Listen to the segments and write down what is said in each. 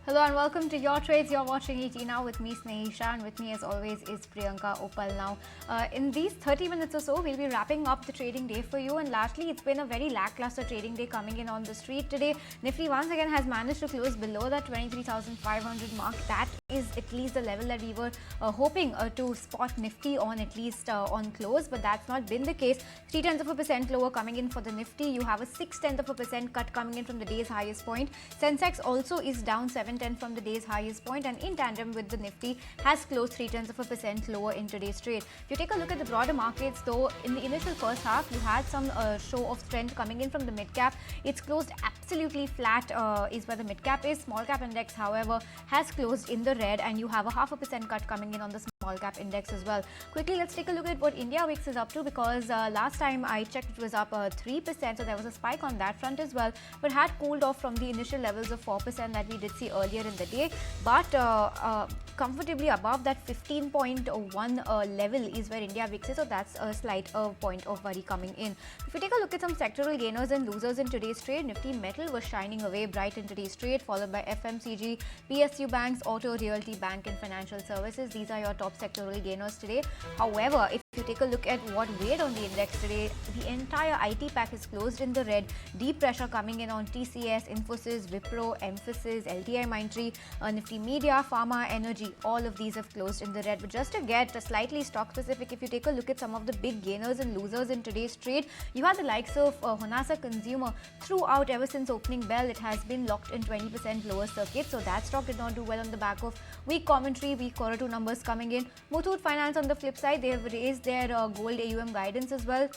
Hello and welcome to Your Trades. You're watching ET Now with me, Snehisha, and with me as always is Priyanka Opal. Now, in these 30 minutes or so, we'll be wrapping up the trading day for you. And lastly, it's been a very lackluster trading day coming in on the street today. Nifty once again has managed to close below that 23,500 mark. That is at least the level that we were hoping to spot Nifty on, at least on close, but that's not been the case. 0.3% lower coming in for the Nifty. You have a 0.6% cut coming in from the day's highest point. Sensex also is down 7/10 from the day's highest point, and in tandem with the Nifty has closed 0.3% lower in today's trade. If you take a look at the broader markets, though, in the initial first half, you had some show of strength coming in from the mid cap. It's closed absolutely flat, is where the mid cap is. Small cap index, however, has closed in the red, and you have a 0.5% cut coming in on the small cap index as well. Quickly, let's take a look at what India Wix is up to, because last time I checked, it was up 3%, so there was a spike on that front as well, but had cooled off from the initial levels of 4% that we did see earlier in the day. But comfortably above that 15.1 level is where India Wix is, so that's a slight point of worry coming in. If we take a look at some sectoral gainers and losers in today's trade, Nifty Metal was shining away bright in today's trade, followed by FMCG, PSU banks, auto, realty, bank and financial services. These are your top sectoral gainers today. However, if you take a look at what weighed on the index today, the entire IT pack is closed in the red. Deep pressure coming in on TCS, Infosys, Wipro, Emphasis, LTI Mindtree, Nifty Media, Pharma, Energy. All of these have closed in the red. But just to get slightly stock specific, if you take a look at some of the big gainers and losers in today's trade, you have the likes of Honasa Consumer. Throughout, ever since opening bell, it has been locked in 20% lower circuit. So that stock did not do well on the back of weak commentary, weak quarter two numbers coming in. Muthoot Finance on the flip side, they have raised their gold AUM guidance as well.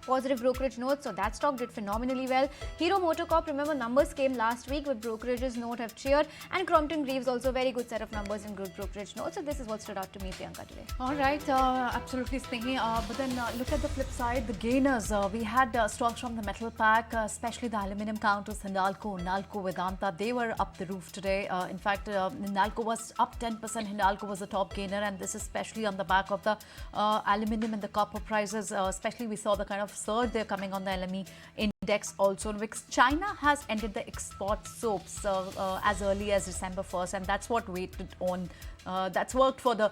Positive brokerage notes, so that stock did phenomenally well. Hero MotoCorp, remember, numbers came last week, but brokerages note have cheered, and Crompton Greaves also very good set of numbers and good brokerage notes. So this is what stood out to me, Priyanka, today. All right, absolutely, Snehi. But then look at the flip side, the gainers. We had stocks from the metal pack, especially the aluminium counters, Hindalco, Nalco, Vedanta. They were up the roof today. In fact, Nalco was up 10%. Hindalco was the top gainer, and this is especially on the back of the aluminium and the copper prices. Especially, we saw the kind of surge they're coming on the LME index also. China has ended the export soaps as early as December 1st, and that's what waited on. That's worked for the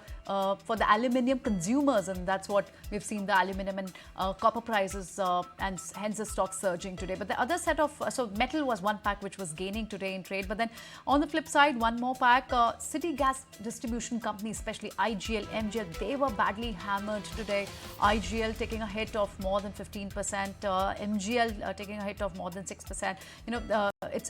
aluminium consumers, and that's what we've seen, the aluminium and copper prices, and hence the stock surging today. But the other set of so metal was one pack which was gaining today in trade. But then on the flip side, one more pack, City Gas Distribution Company, especially IGL, MGL, they were badly hammered today. IGL taking a hit of more than 15%, MGL taking a hit of more than 6%.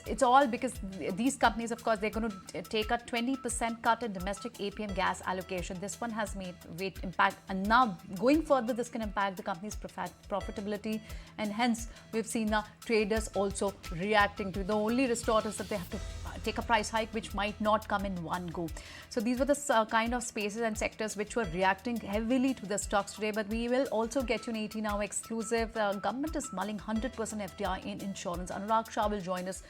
It's all because these companies, of course, they're going to take a 20% cut in domestic APM gas allocation. This one has made weight impact, and now going further, this can impact the company's profitability, and hence we've seen the traders also reacting to. The only restart is that they have to take a price hike, which might not come in one go. So these were the kind of spaces and sectors which were reacting heavily to the stocks today. But we will also get you an 80 Now exclusive. Government is mulling 100% FDI in insurance. Anurag Shah will join us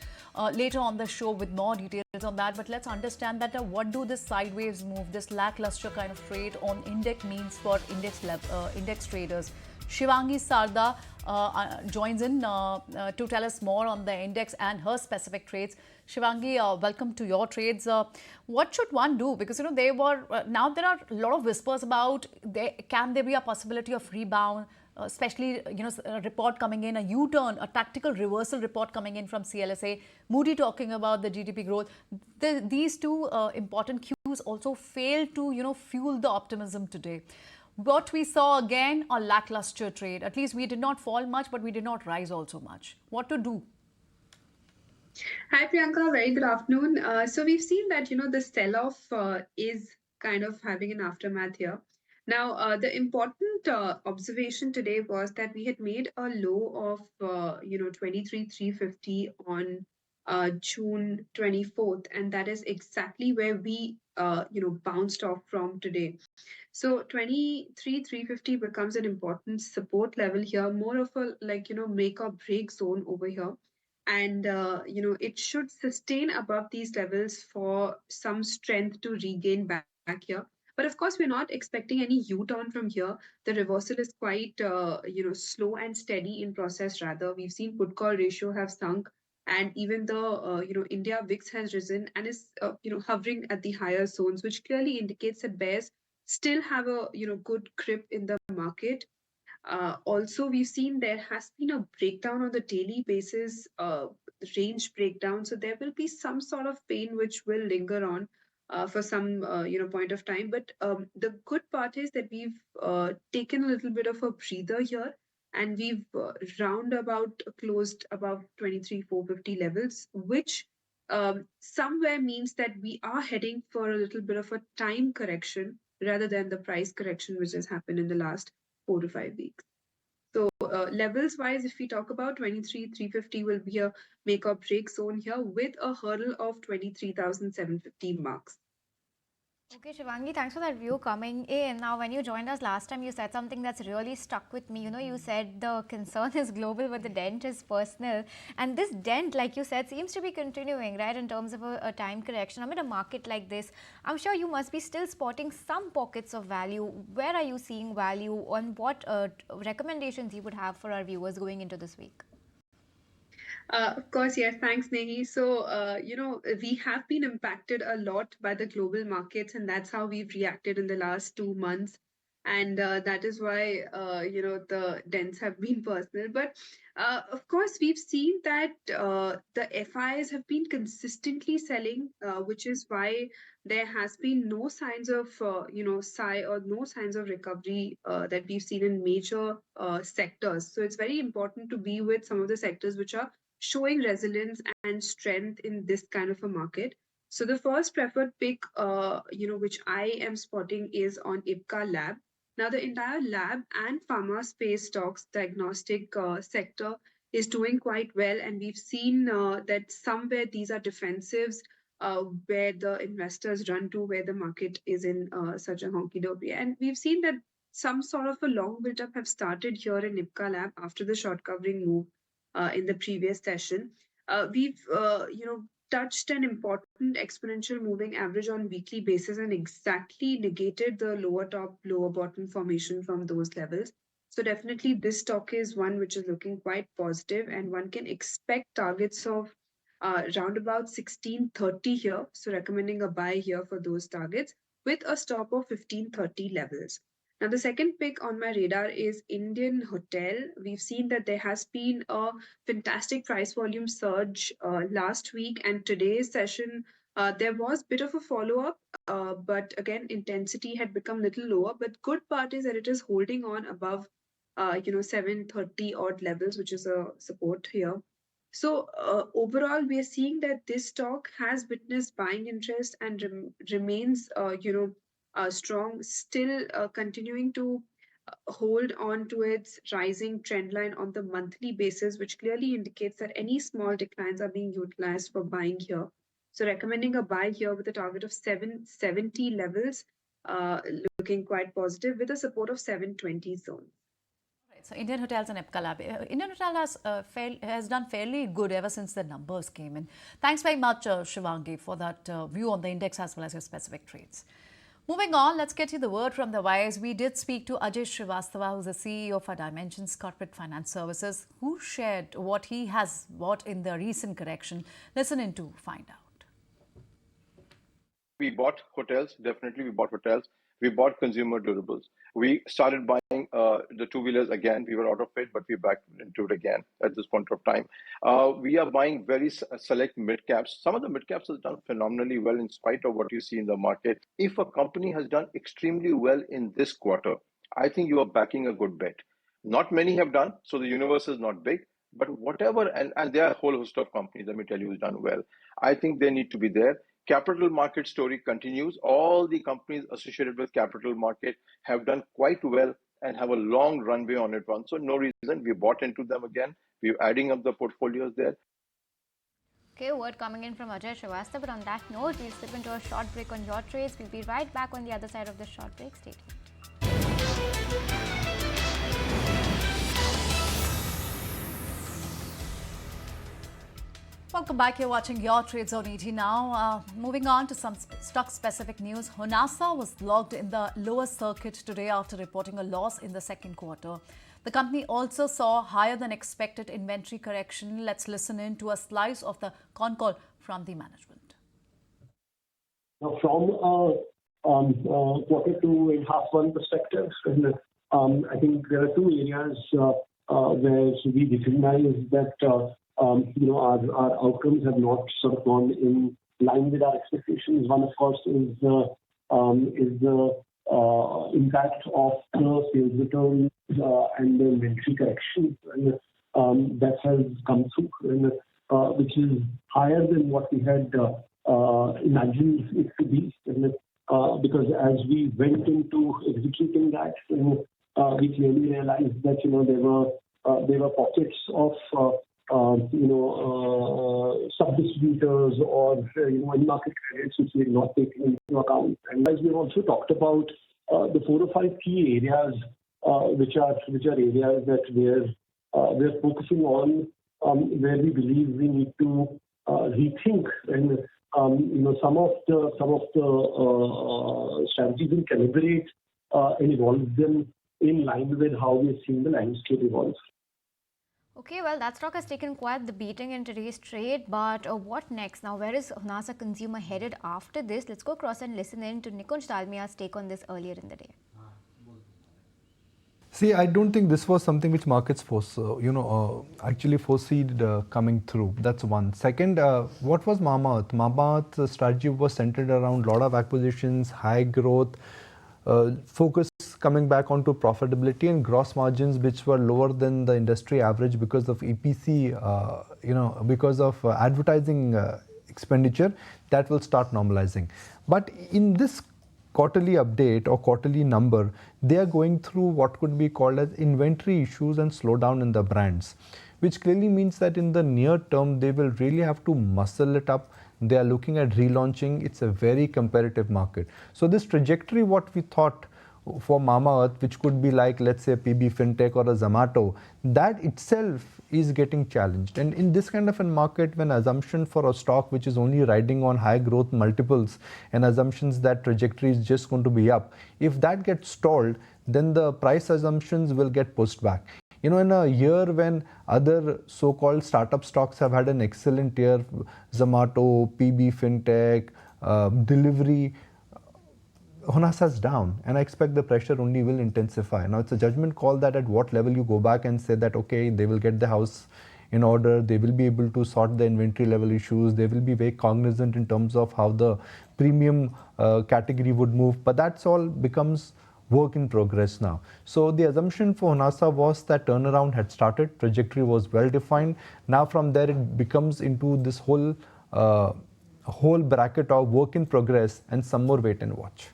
later on the show with more details on that. But let's understand that what do this sideways move, this lackluster kind of trade on index means for index traders. Shivangi Sarda joins in to tell us more on the index and her specific trades. Shivangi, welcome to Your Trades. What should one do? Because now there are a lot of whispers about can there be a possibility of rebound, especially a report coming in, a U-turn, a tactical reversal report coming in from CLSA. Moody talking about the GDP growth. These two important cues also failed to fuel the optimism today. What we saw again, a lackluster trade. At least we did not fall much, but we did not rise also much. What to do? Hi Priyanka, very good afternoon. So we've seen that the sell-off is kind of having an aftermath here. Now the important observation today was that we had made a low of 23,350 on June 24th, and that is exactly where we bounced off from today. So 23,350 becomes an important support level here, more of a make or break zone over here. And it should sustain above these levels for some strength to regain back here. But of course, we're not expecting any U-turn from here. The reversal is quite slow and steady in process. Rather, we've seen put call ratio have sunk and even the India VIX has risen and is hovering at the higher zones, which clearly indicates that bears still have a good grip in the market. Also, we've seen there has been a breakdown on the daily basis, range breakdown. So there will be some sort of pain which will linger on for some point of time. But the good part is that we've taken a little bit of a breather here, and we've roundabout closed above 23,450 levels, which somewhere means that we are heading for a little bit of a time correction rather than the price correction which has happened in the last 4 to 5 weeks. So levels wise, if we talk about 23,350 will be a make or break zone here with a hurdle of 23,750 marks. Okay, Shivangi, thanks for that view coming in. Now, when you joined us last time, you said something that's really stuck with me. You said the concern is global, but the dent is personal. And this dent, like you said, seems to be continuing, right, in terms of a time correction. Amid a market like this, I'm sure you must be still spotting some pockets of value. Where are you seeing value? On what recommendations you would have for our viewers going into this week? Of course, yes. Thanks, Nehi. So, we have been impacted a lot by the global markets, and that's how we've reacted in the last 2 months. And that is why, the dents have been personal. But of course, we've seen that the FIs have been consistently selling, which is why there has been no signs of, sigh or no signs of recovery that we've seen in major sectors. So it's very important to be with some of the sectors which are showing resilience and strength in this kind of a market. So the first preferred pick, which I am spotting is on IPCA Lab. Now the entire lab and pharma space stocks diagnostic sector is doing quite well, and we've seen that somewhere these are defensives where the investors run to where the market is in such a honky dory, and we've seen that some sort of a long build up have started here in IPCA Lab after the short covering move in the previous session. We've touched an important exponential moving average on weekly basis and exactly negated the lower top, lower bottom formation from those levels. So definitely this stock is one which is looking quite positive, and one can expect targets of around about 1630 here. So recommending a buy here for those targets with a stop of 1530 levels. Now, the second pick on my radar is Indian Hotel. We've seen that there has been a fantastic price volume surge last week, and today's session there was a bit of a follow up, but again intensity had become a little lower. But good part is that it is holding on above 730 odd levels, which is a support here. So overall, we are seeing that this stock has witnessed buying interest and remains, strong, still continuing to hold on to its rising trend line on the monthly basis, which clearly indicates that any small declines are being utilized for buying here. So recommending a buy here with a target of 770 levels, looking quite positive with a support of 720 zone. So Indian Hotels and IPCA Lab. Indian Hotel has done fairly good ever since the numbers came in. Thanks very much, Shivangi, for that view on the index as well as your specific trades. Moving on, let's get you the word from the wires. We did speak to Ajay Srivastava, who's the CEO for Dimensions Corporate Finance Services, who shared what he has bought in the recent correction. Listen in to find out. We bought hotels, definitely we bought hotels. We bought consumer durables. We started buying the two-wheelers again. We were out of it, but we're back into it again at this point of time. We are buying very select mid-caps. Some of the mid-caps have done phenomenally well in spite of what you see in the market. If a company has done extremely well in this quarter, I think you are backing a good bet. Not many have done, so the universe is not big. But whatever, and there are a whole host of companies, let me tell you, who's done well. I think they need to be there. Capital market story continues. All the companies associated with capital market have done quite well and have a long runway on it. So no reason we bought into them again. We're adding up the portfolios there. Okay, word coming in from Ajay Srivastava. But on that note, we'll slip into a short break on your trades. We'll be right back on the other side of the short break. Stay tuned. Welcome back. You're watching Your Trades on ET now. Moving on to some stock-specific news. Honasa was logged in the lower circuit today after reporting a loss in the second quarter. The company also saw higher than expected inventory correction. Let's listen in to a slice of the con call from the management. Now, from quarter two and half one perspective, I think there are two areas where we recognize that our outcomes have not sort of gone in line with our expectations. One, of course, is the impact of the sales returns and the inventory correction that has come through, which is higher than what we had imagined it to be. Because as we went into executing that, we clearly realized that there were pockets of sub-distributors or in-market credits which we had not taken into account. And as we've also talked about, the 4 or 5 key areas which are areas that we're focusing on, where we believe we need to rethink and some of the strategies and calibrate and evolve them in line with how we're seeing the landscape evolve. Okay, well, that stock has taken quite the beating in today's trade, but what next? Now, where is Honasa Consumer headed after this? Let's go across and listen in to Nikunj Dalmia's take on this earlier in the day. See, I don't think this was something which markets actually foreseed coming through. That's one. Second, what was Mamaearth? Mamaearth's strategy was centered around a lot of acquisitions, high growth, focus coming back onto profitability and gross margins, which were lower than the industry average because of EPC, because of advertising expenditure. That will start normalizing. But in this quarterly update or quarterly number, they are going through what could be called as inventory issues and slowdown in the brands, which clearly means that in the near term, they will really have to muscle it up. They are looking at relaunching. It's a very competitive market. So this trajectory, what we thought for Mamaearth, which could be like, let's say, a PB Fintech or a Zomato, that itself is getting challenged. And in this kind of a market, when assumption for a stock which is only riding on high growth multiples and assumptions that trajectory is just going to be up, if that gets stalled, then the price assumptions will get pushed back. In a year when other so-called startup stocks have had an excellent year, Zomato, PB Fintech, delivery, Honasa's down, and I expect the pressure only will intensify. Now, it's a judgment call that at what level you go back and say that, okay, they will get the house in order, they will be able to sort the inventory level issues, they will be very cognizant in terms of how the premium category would move, but that's all becomes work in progress now. So the assumption for Honasa was that turnaround had started, trajectory was well defined. Now from there it becomes into this whole bracket of work in progress and some more wait and watch.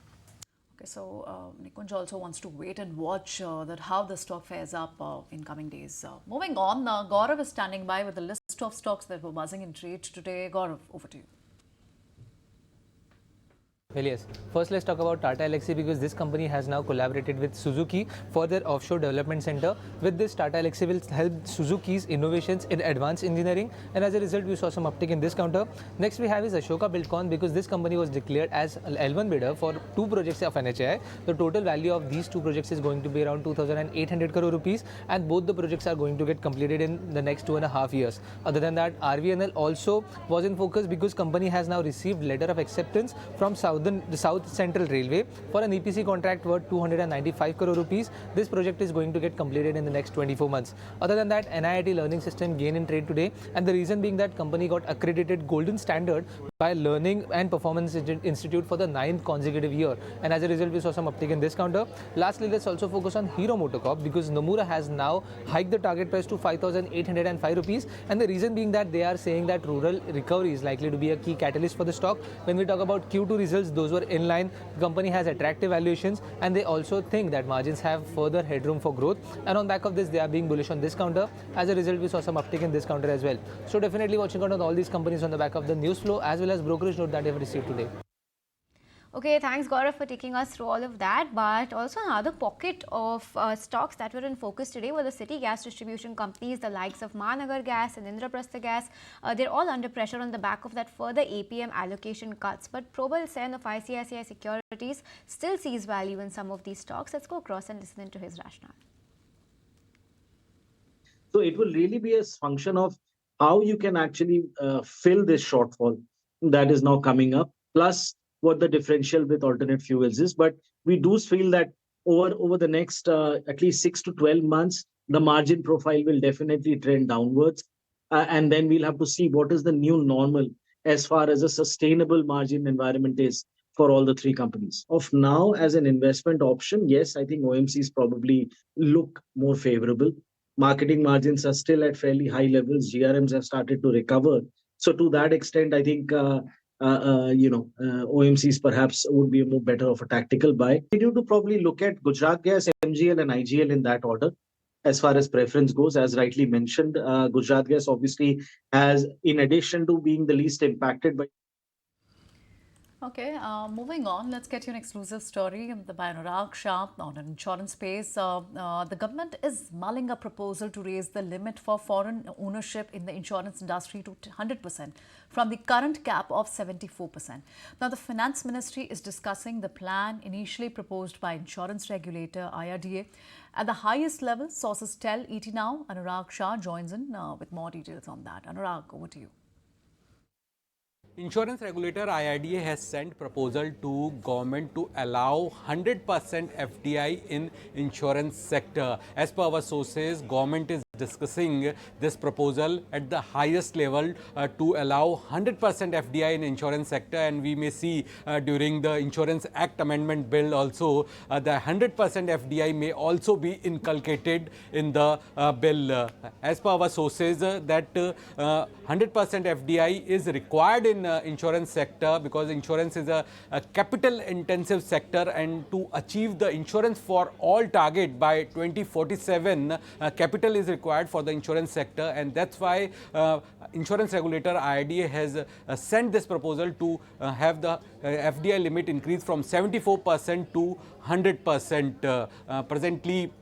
Okay, so Nikunj also wants to wait and watch that how the stock fares up in coming days. Moving on, Gaurav is standing by with a list of stocks that were buzzing in trade today. Gaurav, over to you. Well, yes. First, let's talk about Tata Elxsi, because this company has now collaborated with Suzuki for their offshore development center. With this, Tata Elxsi will help Suzuki's innovations in advanced engineering, and as a result, we saw some uptick in this counter. Next, we have is Ashoka Buildcon, because this company was declared as L1 bidder for 2 projects of NHAI. The total value of these 2 projects is going to be around 2,800 crore rupees, and both the projects are going to get completed in the next 2.5 years. Other than that, RVNL also was in focus because company has now received letter of acceptance from the South Central Railway for an EPC contract worth 295 crore rupees. This project is going to get completed in the next 24 months. Other than that, NIIT Learning System gained in trade today, and the reason being that company got accredited golden standard by Learning and Performance Institute for the 9th consecutive year, and as a result, we saw some uptick in this counter. Lastly, let's also focus on Hero MotoCorp, because Nomura has now hiked the target price to 5,805 rupees, and the reason being that they are saying that rural recovery is likely to be a key catalyst for the stock. When we talk about Q2 results, those were in line. The company has attractive valuations, and they also think that margins have further headroom for growth, and on back of this, they are being bullish on this counter. As a result, we saw some uptick in this counter as well. So definitely watching out on all these companies on the back of the news flow as well as brokerage note that they have received today. Okay, thanks Gaurav for taking us through all of that. But also another pocket of stocks that were in focus today were the city gas distribution companies, the likes of Mahanagar Gas and Indraprastha Gas. They're all under pressure on the back of that further APM allocation cuts. But Probal Sen of ICICI Securities still sees value in some of these stocks. Let's go across and listen into his rationale. So it will really be a function of how you can actually fill this shortfall that is now coming up, plus what the differential with alternate fuels is. But we do feel that over the next at least 6 to 12 months, the margin profile will definitely trend downwards. And then we'll have to see what is the new normal as far as a sustainable margin environment is for all the three companies. Of now, as an investment option, yes, I think OMCs probably look more favorable. Marketing margins are still at fairly high levels. GRMs have started to recover. So to that extent, I think OMCs perhaps would be a more better of a tactical buy. Continue to probably look at Gujarat Gas, MGL, and IGL in that order. As far as preference goes, as rightly mentioned, Gujarat Gas obviously has, in addition to being the least impacted by. Okay, moving on, let's get you an exclusive story by Anurag Shah on an insurance space. The government is mulling a proposal to raise the limit for foreign ownership in the insurance industry to 100% from the current cap of 74%. Now, the Finance Ministry is discussing the plan initially proposed by insurance regulator IRDA. At the highest level, sources tell ET Now. Anurag Shah joins in with more details on that. Anurag, over to you. Insurance regulator IRDA has sent proposal to government to allow 100% FDI in insurance sector. As per our sources, government is discussing this proposal at the highest level to allow 100% FDI in insurance sector, and we may see during the Insurance Act Amendment Bill also the 100% FDI may also be inculcated in the bill. As per our sources, that 100% FDI is required in insurance sector because insurance is a capital intensive sector, and to achieve the insurance for all target by 2047, capital is required for the insurance sector, and that's why insurance regulator IRDA has sent this proposal to have the FDI limit increased from 74% to 100%. Presently,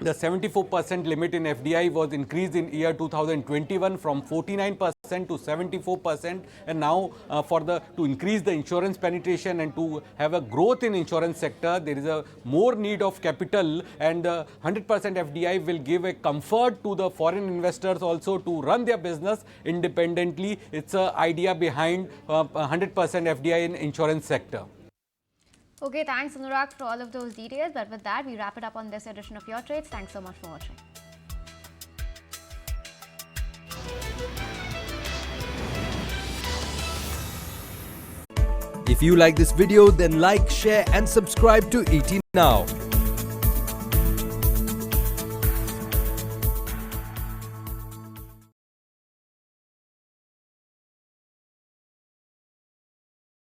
the 74% limit in FDI was increased in year 2021 from 49% to 74%, and now to increase the insurance penetration and to have a growth in insurance sector, there is a more need of capital, and 100% FDI will give a comfort to the foreign investors also to run their business independently. It's an idea behind 100% FDI in insurance sector. Okay, thanks Anurag for all of those details. But with that, we wrap it up on this edition of Your Trades. Thanks so much for watching. If you like this video, then like, share and subscribe to ET Now.